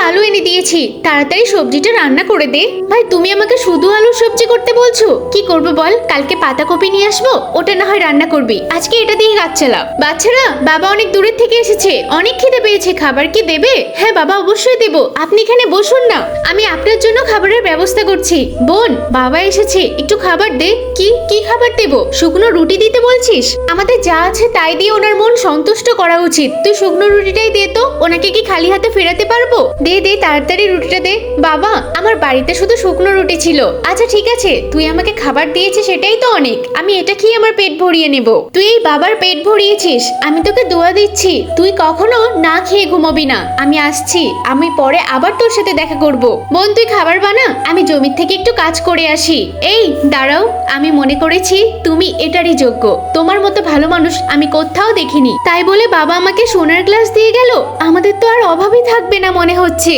আলু এনে দিয়েছি, তাড়াতাড়ি সবজিটা রান্না করে দে। ভাই তুমি আমাকে শুধু আলুর সবজি করতে বলছো? কি করবো বল? কালকে পাতাকপি নিয়ে আসবো, ওটা না হয় রান্না করবি, আজকে এটা দিয়ে কাজ চালা। বাচ্চারা, বাবা অনেক দূরের থেকে এসেছে, অনেক খিদে পেয়েছে, খাবার কি দেবে? হ্যাঁ বাবা, অবশ্যই দেবো, আপনি এখানে বসুন না, আমি আপনার জন্য খাবারের ব্যবস্থা করছি। বোন, বাবা এসেছে, একটু খাবার দে। কি কি খাবার দেবো? শুকনো রুটি দিতে বলছিস? আমাদের যা আছে তাই দিয়ে ওনার মন সন্তুষ্ট করা উচিত, তুই শুকনো রুটিটাই দে তো, ওনাকে কি খালি হাতে ফেরাতে পারবো? দে দে, তাড়াতাড়ি রুটিটা দে। বাবা, আমার বাড়িতে শুধু শুকনো রুটি ছিল। আচ্ছা ঠিক আছে, তুই আমাকে খাবার দিয়েছিস সেটাই তো অনেক, আমি এটা খেয়ে আমার পেট ভরিয়ে নেব। তুই এই বাবার পেট ভরিয়েছিস, আমি তোকে দোয়া দিচ্ছি তুই কখনো না খেয়ে ঘুমাবি না। আমি আসছি, আমি পরে আবার তোর সাথে দেখা করব। বোন তুই খাবার বানা, আমি জমির থেকে একটু কাজ করে আসি। এই দাঁড়াও, আমি মনে করেছি তুমি এটারই যোগ্য, তোমার মতো ভালো মানুষ আমি কোথাও দেখিনি। তাই বলে বাবা আমাকে সোনার গ্লাস দিয়ে গেল, আমাদের তো আর অভাবই থাকবে না মনে হচ্ছে।